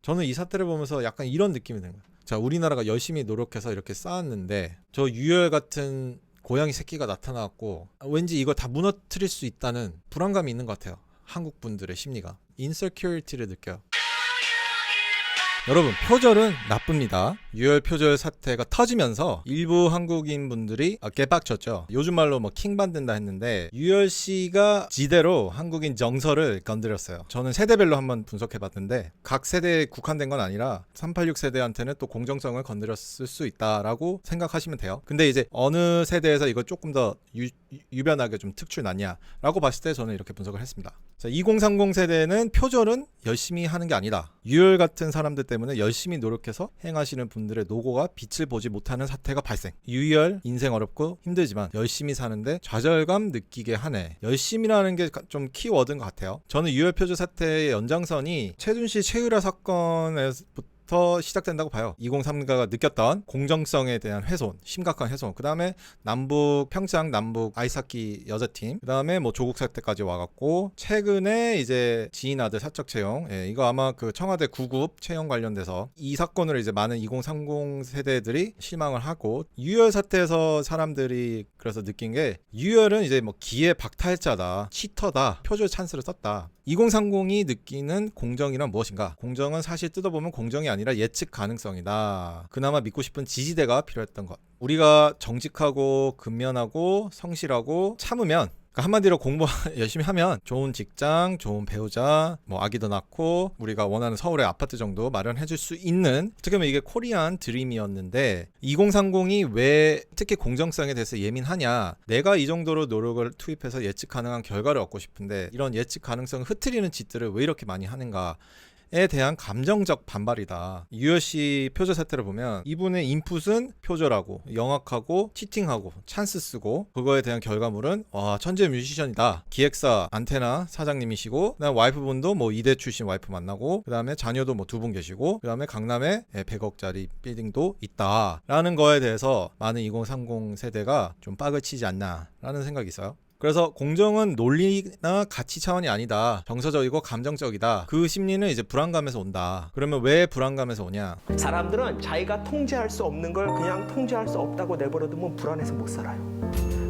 저는 이 사태를 보면서 약간 이런 느낌이 드는 거예요. 자, 우리나라가 열심히 노력해서 이렇게 쌓았는데 저 유열 같은 고양이 새끼가 나타나갖고 왠지 이거 다 무너뜨릴 수 있다는 불안감이 있는 것 같아요. 한국 분들의 심리가 insecurity를 느껴요. 여러분, 표절은 나쁩니다. 유혈 표절 사태가 터지면서 일부 한국인 분들이 개빡쳤죠. 요즘 말로 뭐 킹받는다 했는데 유혈 씨가 지대로 한국인 정서를 건드렸어요. 저는 세대별로 한번 분석해봤는데 각 세대에 국한된 건 아니라 386 세대한테는 또 공정성을 건드렸을 수 있다라고 생각하시면 돼요. 근데 이제 어느 세대에서 이걸 조금 더 유변하게 좀 특출 났냐라고 봤을 때 저는 이렇게 분석을 했습니다. 자, 2030 세대는 표절은 열심히 하는 게 아니다. 유혈 같은 사람들 때문에 열심히 노력해서 행하시는 분들의 노고가 빛을 보지 못하는 사태가 발생. 유혈, 인생 어렵고 힘들지만 열심히 사는데 좌절감 느끼게 하네. 열심히라는 게 좀 키워드인 것 같아요. 저는 유혈 표절 사태의 연장선이 최순실 최유라 사건에서부터 시작된다고 봐요. 2030가 느꼈던 공정성에 대한 훼손, 심각한 훼손. 그 다음에 남북 평창 남북 아이스하키 여자팀. 그 다음에 뭐 조국 사태까지 와갖고 최근에 이제 지인 아들 사적 채용. 이거 아마 그 청와대 구급 채용 관련돼서 이 사건으로 이제 많은 2030 세대들이 실망을 하고 유혈 사태에서 사람들이 그래서 느낀 게 유혈은 이제 뭐 기회 박탈자다, 치터다, 표절 찬스를 썼다. 2030이 느끼는 공정이란 무엇인가? 공정은 사실 뜯어보면 공정이 아니라 예측 가능성이다. 그나마 믿고 싶은 지지대가 필요했던 것. 우리가 정직하고 근면하고 성실하고 참으면, 그러니까 한마디로 공부 열심히 하면 좋은 직장, 좋은 배우자, 뭐 아기도 낳고 우리가 원하는 서울의 아파트 정도 마련해 줄 수 있는, 어떻게 보면 이게 코리안 드림이었는데 2030이 왜 특히 공정성에 대해서 예민하냐. 내가 이 정도로 노력을 투입해서 예측 가능한 결과를 얻고 싶은데 이런 예측 가능성을 흐트리는 짓들을 왜 이렇게 많이 하는가 에 대한 감정적 반발이다. 유열 씨 표절 사태를 보면 이분의 인풋은 표절하고 영악하고 치팅하고 찬스 쓰고 그거에 대한 결과물은 와, 천재 뮤지션이다. 기획사 안테나 사장님이시고 그다음 와이프분도 뭐 이대 출신 와이프 만나고 그다음에 자녀도 뭐 2분 계시고 그다음에 강남에 100억짜리 빌딩도 있다라는 거에 대해서 많은 2030 세대가 좀 빡을 치지 않나라는 생각이 있어요. 그래서 공정은 논리나 가치 차원이 아니다. 정서적이고 감정적이다. 그 심리는 이제 불안감에서 온다. 그러면 왜 불안감에서 오냐? 사람들은 자기가 통제할 수 없는 걸 그냥 통제할 수 없다고 내버려두면 불안해서 못 살아요.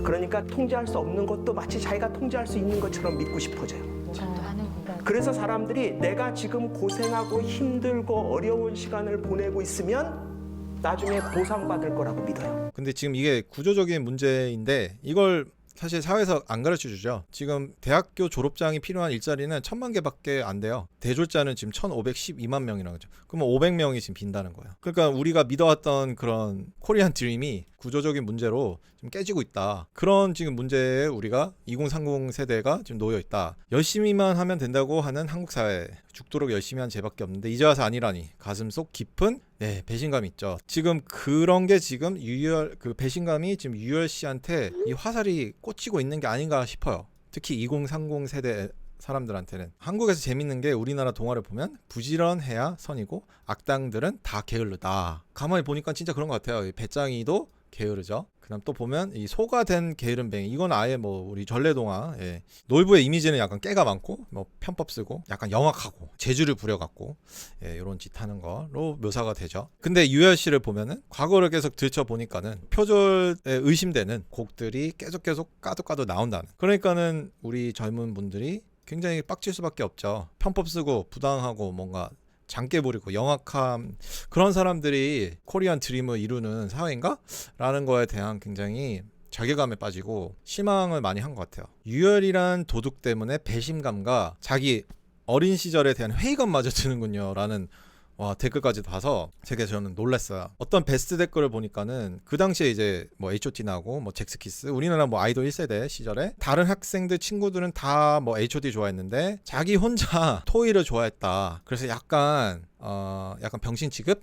그러니까 통제할 수 없는 것도 마치 자기가 통제할 수 있는 것처럼 믿고 싶어져요. 그래서 사람들이 내가 지금 고생하고 힘들고 어려운 시간을 보내고 있으면 나중에 보상받을 거라고 믿어요. 근데 지금 이게 구조적인 문제인데 이걸 사실 사회에서 안 가르쳐주죠. 지금 대학교 졸업장이 필요한 일자리는 1000만 개밖에 안 돼요. 대졸자는 지금 1512만 명이라고 하죠. 그러면 500명이 지금 빈다는 거예요. 그러니까 우리가 믿어왔던 그런 코리안 드림이 구조적인 문제로 좀 깨지고 있다. 그런 지금 문제에 우리가 2030 세대가 지금 놓여 있다. 열심히만 하면 된다고 하는 한국 사회, 죽도록 열심히 한 죄밖에 없는데 이제 와서 아니라니 가슴속 깊은 배신감이 있죠. 지금 그런 게 지금 유열, 그 배신감이 지금 유열 씨한테 이 화살이 꽂히고 있는 게 아닌가 싶어요. 특히 2030 세대 사람들한테는. 한국에서 재밌는 게 우리나라 동화를 보면 부지런해야 선이고 악당들은 다 게을르다. 가만히 보니까 진짜 그런 것 같아요. 배짱이도 게으르죠. 그다음 또 보면 이 소가 된 게으름뱅이, 이건 아예 뭐 우리 전래동화 놀부의 이미지는 약간 깨가 많고 뭐 편법 쓰고 약간 영악하고 재주를 부려갖고 이런 짓 하는 거로 묘사가 되죠. 근데 유열 씨를 보면은 과거를 계속 들춰보니까는 표절에 의심되는 곡들이 계속 까도 나온다는. 그러니까는 우리 젊은 분들이 굉장히 빡칠 수밖에 없죠. 편법 쓰고 부당하고 뭔가 장깨 부리고 영악함, 그런 사람들이 코리안 드림을 이루는 사회인가? 라는 거에 대한 굉장히 자괴감에 빠지고 실망을 많이 한 것 같아요. 유혈이란 도둑 때문에 배신감과 자기 어린 시절에 대한 회의감마저 드는군요 라는 댓글까지 봐서 되게 저는 놀랐어요. 어떤 베스트 댓글을 보니까는 그 당시에 이제 뭐 H.O.T 나오고 뭐 잭스키스, 우리나라 뭐 아이돌 1세대 시절에 다른 학생들 친구들은 다 뭐 H.O.T 좋아했는데 자기 혼자 토이를 좋아했다. 그래서 약간 병신 취급?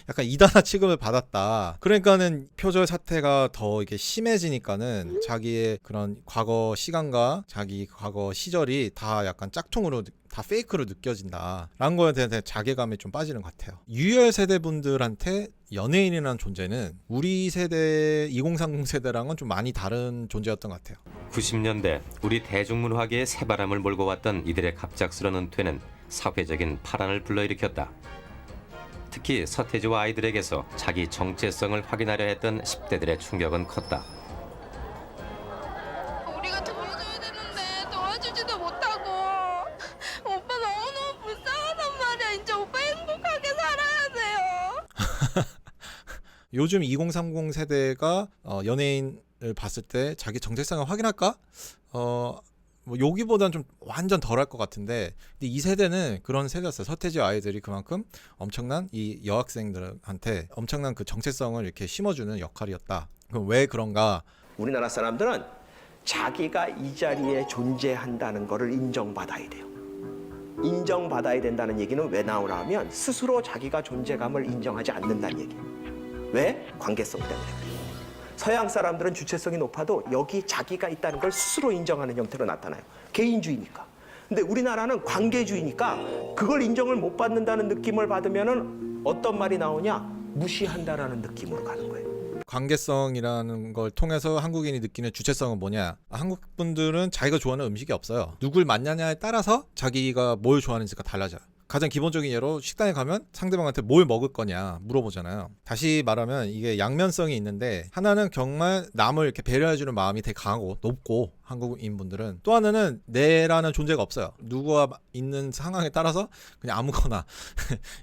약간 이단아 취급을 받았다. 그러니까는 표절 사태가 더 이게 심해지니까는 자기의 그런 과거 시간과 자기 과거 시절이 다 약간 짝퉁으로, 다 페이크로 느껴진다 라는 거에 대한 자괴감이 좀 빠지는 것 같아요. 유혈 세대분들한테 연예인이라는 존재는 우리 세대 2030 세대랑은 좀 많이 다른 존재였던 것 같아요. 90년대 우리 대중문화계에 새바람을 몰고 왔던 이들의 갑작스러운 은퇴는 사회적인 파란을 불러일으켰다. 특히 서태지와 아이들에게서 자기 정체성을 확인하려 했던 10대들의 충격은 컸다. 우리가 도와줘야 되는데 도와주지도 못하고 오빠 너무너무 불쌍하단 말이야. 이제 오빠 행복하게 살아야 돼요. 요즘 2030 세대가 연예인을 봤을 때 자기 정체성을 확인할까? 뭐 여기보다는 좀 완전 덜할 것 같은데, 근데 이 세대는 그런 세대였어요. 서태지 아이들이 그만큼 엄청난 이 여학생들한테 엄청난 그 정체성을 이렇게 심어주는 역할이었다. 그럼 왜 그런가? 우리나라 사람들은 자기가 이 자리에 존재한다는 것을 인정받아야 돼요. 인정받아야 된다는 얘기는 왜 나오나 하면 스스로 자기가 존재감을 인정하지 않는다는 얘기예요. 왜? 관계성 때문에 그래요. 서양 사람들은 주체성이 높아도 여기 자기가 있다는 걸 스스로 인정하는 형태로 나타나요. 개인주의니까. 근데 우리나라는 관계주의니까 그걸 인정을 못 받는다는 느낌을 받으면은 어떤 말이 나오냐? 무시한다라는 느낌으로 가는 거예요. 관계성이라는 걸 통해서 한국인이 느끼는 주체성은 뭐냐? 한국 분들은 자기가 좋아하는 음식이 없어요. 누굴 만나냐에 따라서 자기가 뭘 좋아하는지가 달라져요. 가장 기본적인 예로 식당에 가면 상대방한테 뭘 먹을 거냐 물어보잖아요. 다시 말하면 이게 양면성이 있는데, 하나는 정말 남을 이렇게 배려해주는 마음이 되게 강하고 높고, 한국인 분들은 또 하나는 내라는 존재가 없어요. 누구와 있는 상황에 따라서 그냥 아무거나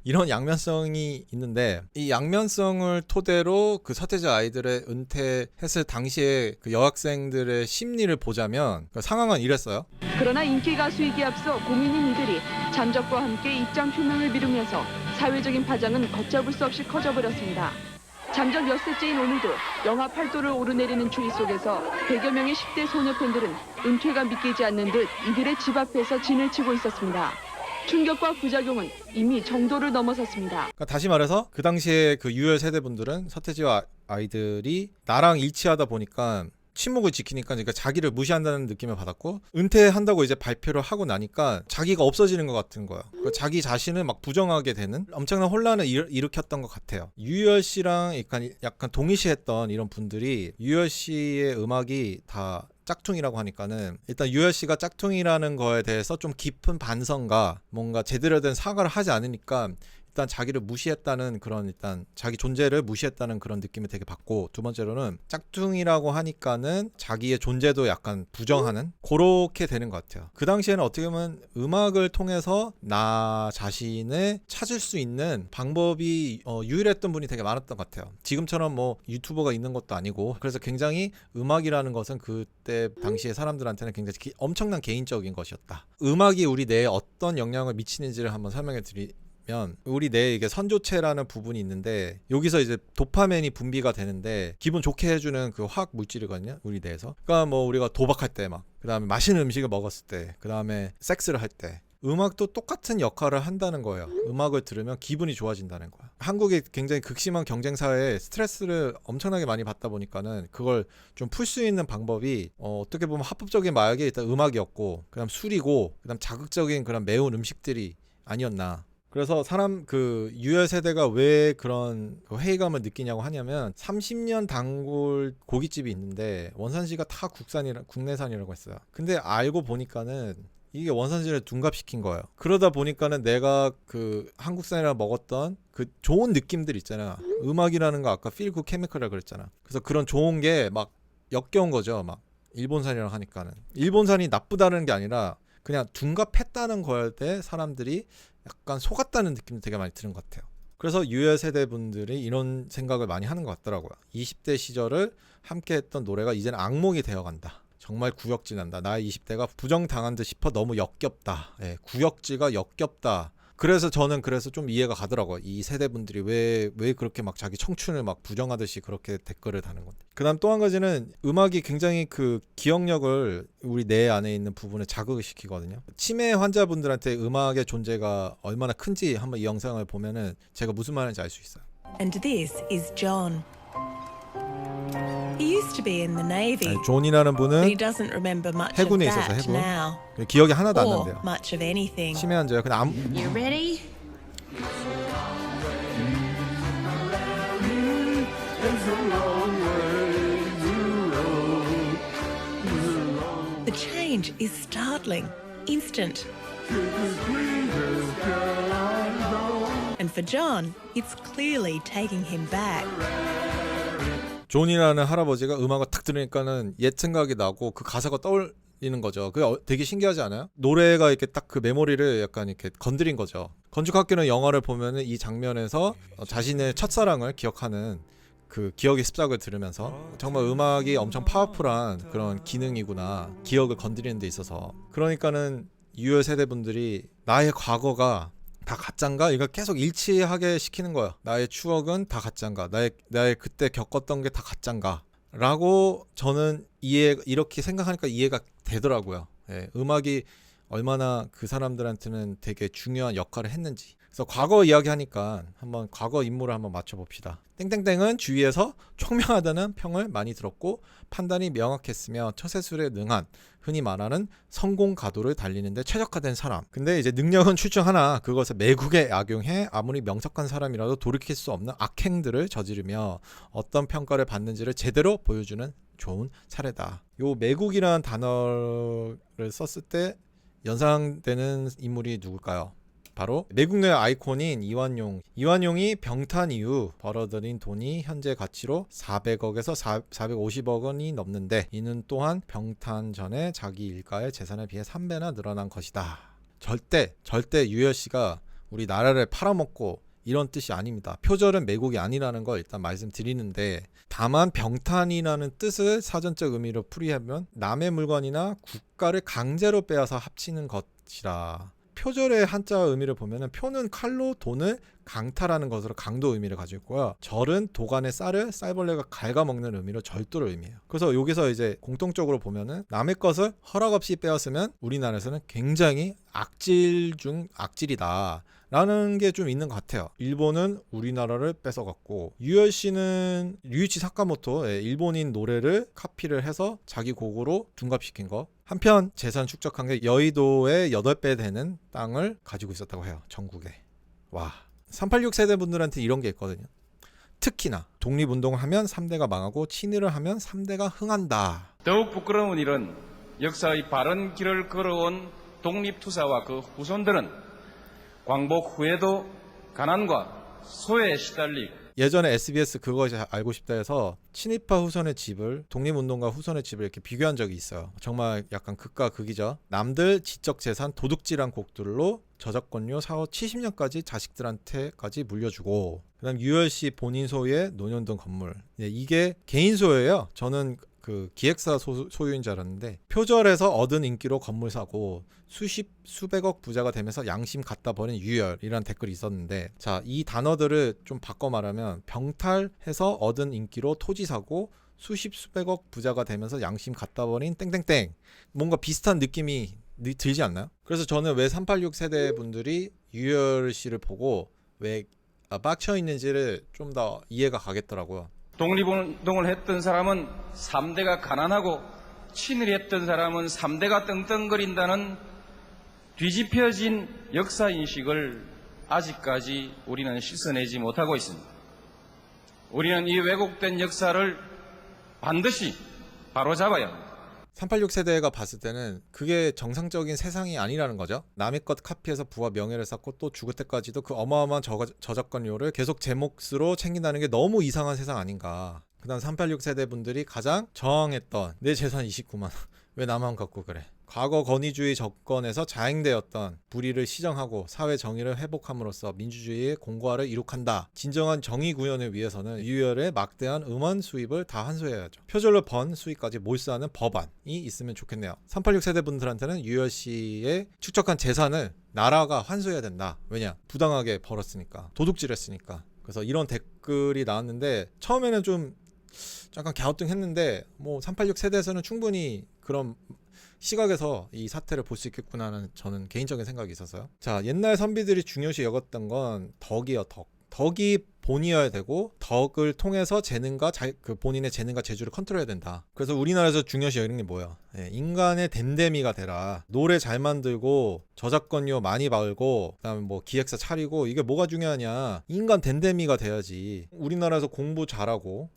이런 양면성이 있는데, 이 양면성을 토대로 그 서태지 아이들의 은퇴했을 당시에 그 여학생들의 심리를 보자면 그 상황은 이랬어요. 그러나 인기 가수이기에 앞서 고민인 이들이 잠적과 함께 입장 표명을 미루면서 사회적인 파장은 걷잡을 수 없이 커져버렸습니다. 잠적 엿새째인 오늘도 영하 8도를 오르내리는 추위 속에서 100여 명의 10대 소녀 팬들은 은퇴가 믿기지 않는 듯 이들의 집 앞에서 진을 치고 있었습니다. 충격과 부작용은 이미 정도를 넘어섰습니다. 그러니까 다시 말해서 그 당시에 그 유혈 세대분들은 서태지와 아이들이 나랑 일치하다 보니까 침묵을 지키니까, 그러니까 자기를 무시한다는 느낌을 받았고, 은퇴한다고 이제 발표를 하고 나니까 자기가 없어지는 것 같은 거예요. 그러니까 자기 자신을 막 부정하게 되는 엄청난 혼란을 일으켰던 것 같아요. 유열 씨랑 약간 동일시했던 이런 분들이 유열 씨의 음악이 다 짝퉁이라고 하니까는, 일단 유열 씨가 짝퉁이라는 거에 대해서 좀 깊은 반성과 뭔가 제대로 된 사과를 하지 않으니까 일단 자기를 무시했다는 그런, 일단 자기 존재를 무시했다는 그런 느낌을 되게 받고, 두 번째로는 짝퉁이라고 하니까는 자기의 존재도 약간 부정하는 그렇게 되는 것 같아요. 그 당시에는 어떻게 보면 음악을 통해서 나 자신을 찾을 수 있는 방법이 유일했던 분이 되게 많았던 것 같아요. 지금처럼 뭐 유튜버가 있는 것도 아니고, 그래서 굉장히 음악이라는 것은 그때 당시에 사람들한테는 굉장히 엄청난 개인적인 것이었다. 음악이 우리 뇌에 어떤 영향을 미치는지를 한번 설명해 드리면, 우리 뇌에 이게 선조체라는 부분이 있는데, 여기서 이제 도파민이 분비가 되는데 기분 좋게 해주는 그 화학 물질이거든요, 우리 뇌에서. 그러니까 뭐 우리가 도박할 때 막, 그 다음에 맛있는 음식을 먹었을 때, 그 다음에 섹스를 할 때, 음악도 똑같은 역할을 한다는 거예요. 음악을 들으면 기분이 좋아진다는 거야. 한국이 굉장히 극심한 경쟁 사회에 스트레스를 엄청나게 많이 받다 보니까는 그걸 좀 풀 수 있는 방법이 어떻게 보면 합법적인 마약이 일단 음악이었고, 그다음 술이고, 그다음 자극적인 그런 매운 음식들이 아니었나. 그래서 그 유혈 세대가 왜 그런 그 회의감을 느끼냐고 하냐면, 30년 단골 고깃집이 있는데 원산지가 다 국내산이라고 했어요. 근데 알고 보니까는 이게 원산지를 둔갑시킨 거예요. 그러다 보니까는 내가 그 한국산이라 먹었던 그 좋은 느낌들 있잖아. 음악이라는 거 아까 feel good chemical이라 그랬잖아. 그래서 그런 좋은 게 막 역겨운 거죠. 막 일본산이라고 하니까는. 일본산이 나쁘다는 게 아니라 그냥 둔갑했다는 거에 사람들이 약간 속았다는 느낌이 되게 많이 드는 것 같아요. 그래서 유혈 세대 분들이 이런 생각을 많이 하는 것 같더라고요. 20대 시절을 함께 했던 노래가 이제는 악몽이 되어간다. 정말 구역질난다. 나의 20대가 부정당한 듯 싶어 너무 역겹다. 예, 구역질가 역겹다. 그래서 저는 좀 이해가 가더라고요. 이 세대분들이 왜 그렇게 막 자기 청춘을 막 부정하듯이 그렇게 댓글을 다는 건데. 그다음 또 한 가지는 음악이 굉장히 그 기억력을 우리 뇌 안에 있는 부분에 자극을 시키거든요. 치매 환자분들한테 음악의 존재가 얼마나 큰지 한번 이 영상을 보면은 제가 무슨 말인지 알 수 있어요. And this is John. He used to be in the Navy. 아니, 존이라는 But he 분은 doesn't remember much of 해군에 있었어요. that 해군. now. 기억이 하나도 안 Or 난대요. much of anything. 치매 환자예요. 그냥 You ready? The change is startling, instant. And for John, it's clearly taking him back. 존이라는 할아버지가 음악을 탁 들으니까는 옛 생각이 나고 그 가사가 떠올리는 거죠. 그게 되게 신기하지 않아요? 노래가 이렇게 딱 그 메모리를 약간 이렇게 건드린 거죠. 건축학개론 영화를 보면은 이 장면에서 자신의 첫사랑을 기억하는 그 기억의 습작을 들으면서 정말 음악이 엄청 파워풀한 그런 기능이구나, 기억을 건드리는 데 있어서. 그러니까는 유열 세대 분들이 나의 과거가 다 가짠가? 이거 계속 일치하게 시키는 거야. 나의 추억은 다 가짠가? 나의 그때 겪었던 게 다 가짠가? 라고 저는 이렇게 생각하니까 이해가 되더라고요. 예, 음악이 얼마나 그 사람들한테는 되게 중요한 역할을 했는지. 그래서 과거 이야기하니까 한번 과거 인물을 한번 맞춰봅시다. 땡땡땡은 주위에서 총명하다는 평을 많이 들었고 판단이 명확했으며 처세술에 능한, 흔히 말하는 성공 가도를 달리는데 최적화된 사람. 근데 이제 능력은 출중하나 그것을 매국에 악용해 아무리 명석한 사람이라도 돌이킬 수 없는 악행들을 저지르며 어떤 평가를 받는지를 제대로 보여주는 좋은 사례다. 요 매국이라는 단어를 썼을 때 연상되는 인물이 누굴까요? 바로 매국노의 아이콘인 이완용. 이완용이 병탄 이후 벌어들인 돈이 현재 가치로 400억에서 450억 원이 넘는데 이는 또한 병탄 전에 자기 일가의 재산에 비해 3배나 늘어난 것이다. 절대 유열 씨가 우리 나라를 팔아먹고 이런 뜻이 아닙니다. 표절은 매국이 아니라는 걸 일단 말씀드리는데, 다만 병탄이라는 뜻을 사전적 의미로 풀이하면 남의 물건이나 국가를 강제로 빼앗아 합치는 것이라. 표절의 한자 의미를 보면은 표는 칼로 돈을 강탈하는 것으로 강도 의미를 가지고 있고요. 절은 도간의 쌀을 쌀벌레가 갉아먹는 의미로 절도를 의미해요. 그래서 여기서 이제 공통적으로 보면은 남의 것을 허락 없이 빼앗으면 우리나라에서는 굉장히 악질 중 악질이다 라는 게 좀 있는 것 같아요. 일본은 우리나라를 뺏어갔고, 유열 씨는 류이치 사카모토, 일본인 노래를 카피를 해서 자기 곡으로 둔갑시킨 거. 한편 재산 축적한 게 여의도의 8배 되는 땅을 가지고 있었다고 해요. 전국에. 와, 386 세대 분들한테 이런 게 있거든요. 특히나 독립운동을 하면 3대가 망하고 친일을 하면 3대가 흥한다. 더욱 부끄러운 일은 역사의 바른 길을 걸어온 독립투사와 그 후손들은 광복 후에도 가난과 소외에 시달리고, 예전에 SBS 그것이 알고 싶다 해서 친일파 후손의 집을, 독립운동가 후손의 집을 이렇게 비교한 적이 있어요. 정말 약간 극과 극이죠. 남들 지적재산 도둑질한 곡들로 저작권료 사후 70년까지 자식들한테까지 물려주고, 그 다음 유열 씨 본인 소유의 논현동 건물, 이게 개인 소유예요. 저는 그 기획사 소유인 줄 알았는데 표절해서 얻은 인기로 건물 사고 수백억 부자가 되면서 양심 갖다 버린 유열이라는 댓글이 있었는데, 자, 이 단어들을 좀 바꿔 말하면 병탈해서 얻은 인기로 토지 사고 수백억 부자가 되면서 양심 갖다 버린 땡땡땡, 뭔가 비슷한 느낌이 들지 않나요? 그래서 저는 왜 386 세대 분들이 유열 씨를 보고 왜 빡쳐 있는지를 좀 더 이해가 가겠더라고요. 독립운동을 했던 사람은 3대가 가난하고 친일했던 사람은 3대가 떵떵거린다는 뒤집혀진 역사인식을 아직까지 우리는 씻어내지 못하고 있습니다. 우리는 이 왜곡된 역사를 반드시 바로잡아야 합니다. 386 세대가 봤을 때는 그게 정상적인 세상이 아니라는 거죠. 남의 것 카피해서 부와 명예를 쌓고 또 죽을 때까지도 그 어마어마한 저작권료를 계속 제 몫으로 챙긴다는 게 너무 이상한 세상 아닌가. 그 다음 386 세대 분들이 가장 저항했던 내 재산 29만 원 왜 나만 갖고 그래. 과거 권위주의 정권에서 자행되었던 불의를 시정하고 사회 정의를 회복함으로써 민주주의의 공고화를 이룩한다. 진정한 정의 구현을 위해서는 유열의 막대한 음원 수입을 다 환수해야죠. 표절로 번 수익까지 몰수하는 법안이 있으면 좋겠네요. 386 세대 분들한테는 유열 씨의 축적한 재산을 나라가 환수해야 된다. 왜냐? 부당하게 벌었으니까. 도둑질했으니까. 그래서 이런 댓글이 나왔는데 처음에는 좀 잠깐 갸우뚱했는데 뭐 386 세대에서는 충분히 그런 시각에서 이 사태를 볼 수 있겠구나는 저는 개인적인 생각이 있었어요. 자, 옛날 선비들이 중요시 여겼던 건 덕이에요. 덕이 본이어야 되고 덕을 통해서 재능과 그 본인의 재능과 재주를 컨트롤해야 된다. 그래서 우리나라에서 중요시 여기는 게 뭐야? 인간의 댐댐이가 되라. 노래 잘 만들고 저작권료 많이 벌고 그다음에 뭐 기획사 차리고 이게 뭐가 중요하냐? 인간 댐댐이가 돼야지. 우리나라에서 공부 잘하고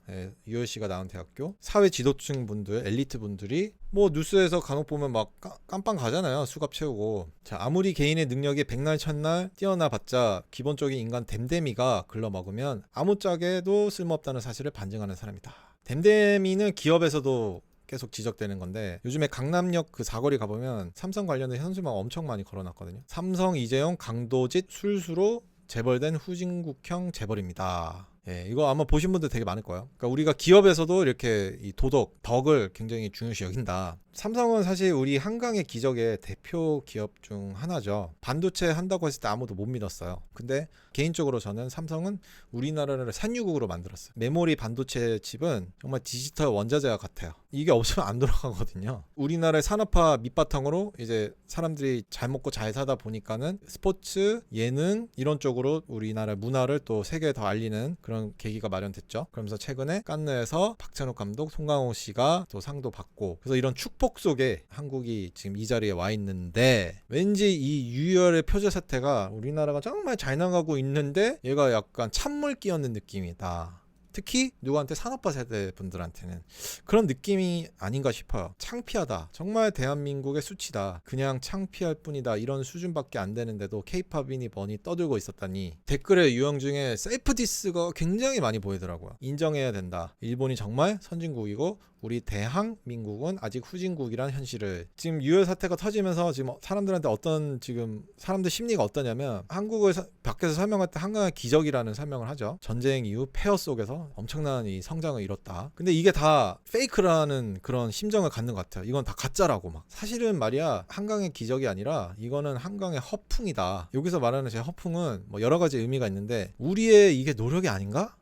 USC가 나온 대학교 사회 지도층 분들, 엘리트 분들이 뭐 뉴스에서 간혹 보면 막 깜빵 가잖아요. 수갑 채우고. 자, 아무리 개인의 능력이 백날 천날 뛰어나 봤자 기본적인 인간 댐댐이가 글러먹으면 아무짝에도 쓸모없다는 사실을 반증하는 사람이다. 댐댐이는 기업에서도 계속 지적되는 건데 요즘에 강남역 그 사거리 가보면 삼성 관련된 현수막 엄청 많이 걸어놨거든요. 삼성, 이재용, 강도짓, 술수로 재벌된 후진국형 재벌입니다. 이거 아마 보신 분들 되게 많을 거예요. 그러니까 우리가 기업에서도 이렇게 이 도덕, 덕을 굉장히 중요시 여긴다. 삼성은 사실 우리 한강의 기적의 대표 기업 중 하나죠. 반도체 한다고 했을 때 아무도 못 믿었어요. 근데 개인적으로 저는 삼성은 우리나라를 산유국으로 만들었어요. 메모리 반도체 칩은 정말 디지털 원자재와 같아요. 이게 없으면 안 돌아가거든요. 우리나라의 산업화 밑바탕으로 이제 사람들이 잘 먹고 잘 사다 보니까는 스포츠, 예능 이런 쪽으로 우리나라 문화를 또 세계에 더 알리는 그런 계기가 마련됐죠. 그러면서 최근에 칸느에서 박찬욱 감독, 송강호 씨가 또 상도 받고 그래서 이런 축복 속에 한국이 지금 이 자리에 와 있는데 왠지 이 유혈의 표절 사태가 우리나라가 정말 잘 나가고 있는데 얘가 약간 찬물 끼얹는 느낌이다. 특히 누구한테 산업화 세대 분들한테는 그런 느낌이 아닌가 싶어요. 창피하다. 정말 대한민국의 수치다. 그냥 창피할 뿐이다. 이런 수준밖에 안 되는데도 케이팝이니 뭐니 떠들고 있었다니. 댓글의 유형 중에 셀프 디스가 굉장히 많이 보이더라고요. 인정해야 된다. 일본이 정말 선진국이고 우리 대한민국은 아직 후진국이란 현실을. 지금 유혈 사태가 터지면서 지금 사람들한테 어떤 지금 사람들 심리가 어떠냐면 한국을 밖에서 설명할 때 한강의 기적이라는 설명을 하죠. 전쟁 이후 폐허 속에서 엄청난 이 성장을 이뤘다. 근데 이게 다 페이크라는 그런 심정을 갖는 것 같아요. 이건 다 가짜라고 막. 사실은 말이야 한강의 기적이 아니라 이거는 한강의 허풍이다. 여기서 말하는 제 허풍은 뭐 여러 가지 의미가 있는데 우리의 이게 노력이 아닌가?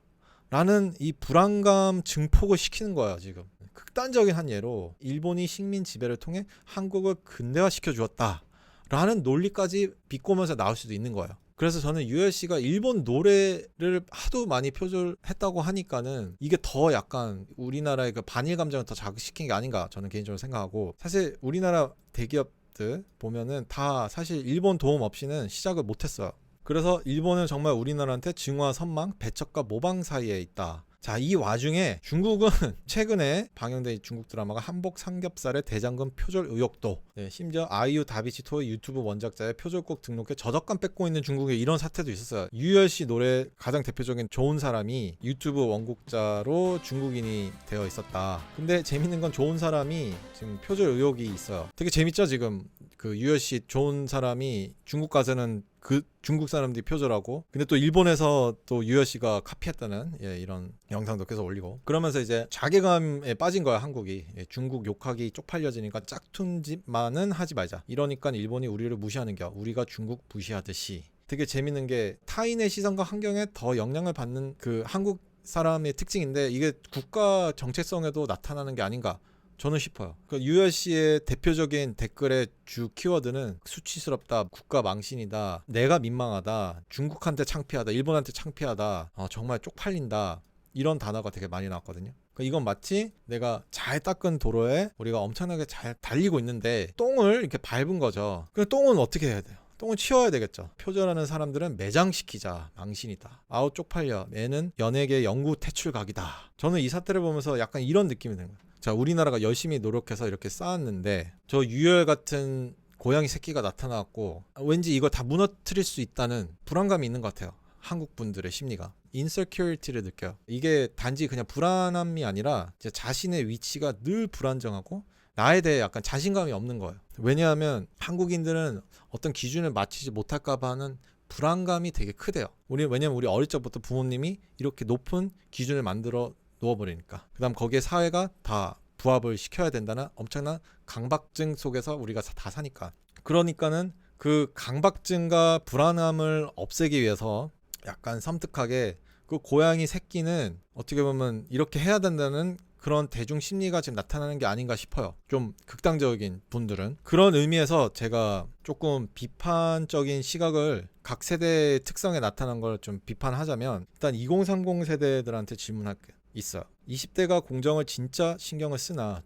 라는 이 불안감 증폭을 시키는 거예요 지금. 극단적인 한 예로 일본이 식민 지배를 통해 한국을 근대화시켜 주었다 라는 논리까지 비꼬면서 나올 수도 있는 거예요. 그래서 저는 USC가 일본 노래를 하도 많이 표절했다고 하니까는 이게 더 약간 우리나라의 그 반일 감정을 더 자극시킨 게 아닌가 저는 개인적으로 생각하고, 사실 우리나라 대기업들 보면은 다 사실 일본 도움 없이는 시작을 못했어요. 그래서 일본은 정말 우리나라한테 증오와 선망, 배척과 모방 사이에 있다. 자, 이 와중에 중국은 최근에 방영된 중국 드라마가 한복 삼겹살의 대장금 표절 의혹도, 심지어 아이유 다비치 토이 유튜브 원작자의 표절곡 등록에 저작권 뺏고 있는 중국에 이런 사태도 있었어요. 유열씨 노래 가장 대표적인 좋은 사람이 유튜브 원곡자로 중국인이 되어 있었다. 근데 재밌는 건 좋은 사람이 지금 표절 의혹이 있어요. 되게 재밌죠 지금. 그 유열씨 좋은 사람이 중국 가서는 그 중국 사람들이 표절하고, 근데 또 일본에서 또 유열씨가 카피했다는 이런 영상도 계속 올리고, 그러면서 이제 자괴감에 빠진 거야 한국이. 중국 욕하기 쪽팔려지니까 짝퉁짓만은 하지 말자. 이러니까 일본이 우리를 무시하는겨. 우리가 중국 무시하듯이. 되게 재밌는 게 타인의 시선과 환경에 더 영향을 받는 그 한국 사람의 특징인데, 이게 국가 정체성에도 나타나는 게 아닌가 저는 싶어요. 그 유열씨의 대표적인 댓글의 주 키워드는 수치스럽다, 국가 망신이다, 내가 민망하다, 중국한테 창피하다, 일본한테 창피하다, 정말 쪽팔린다, 이런 단어가 되게 많이 나왔거든요. 그러니까 이건 마치 내가 잘 닦은 도로에 우리가 엄청나게 잘 달리고 있는데 똥을 이렇게 밟은 거죠. 그 똥은 어떻게 해야 돼요? 똥을 치워야 되겠죠. 표절하는 사람들은 매장시키자, 망신이다, 아우 쪽팔려, 얘는 연예계 영구 퇴출각이다. 저는 이 사태를 보면서 약간 이런 느낌이 드는 거예요. 자, 우리나라가 열심히 노력해서 이렇게 쌓았는데 저 유열 같은 고양이 새끼가 나타나갖고 왠지 이걸 다 무너뜨릴 수 있다는 불안감이 있는 것 같아요. 한국 분들의 심리가 insecurity를 느껴요. 이게 단지 그냥 불안함이 아니라 이제 자신의 위치가 늘 불안정하고 나에 대해 약간 자신감이 없는 거예요. 왜냐하면 한국인들은 어떤 기준을 맞추지 못할까 봐 하는 불안감이 되게 크대요. 왜냐면 우리 어릴 적부터 부모님이 이렇게 높은 기준을 만들어 놓아버리니까. 그 다음 거기에 사회가 다 부합을 시켜야 된다는 엄청난 강박증 속에서 우리가 다 사니까. 그러니까는 그 강박증과 불안함을 없애기 위해서 약간 섬뜩하게 그 고양이 새끼는 어떻게 보면 이렇게 해야 된다는 그런 대중 심리가 지금 나타나는 게 아닌가 싶어요. 좀 극단적인 분들은. 그런 의미에서 제가 조금 비판적인 시각을 각 세대의 특성에 나타난 걸 좀 비판하자면, 일단 2030 세대들한테 질문할 게 있어요. 20대가 공정을 진짜 신경을 쓰나?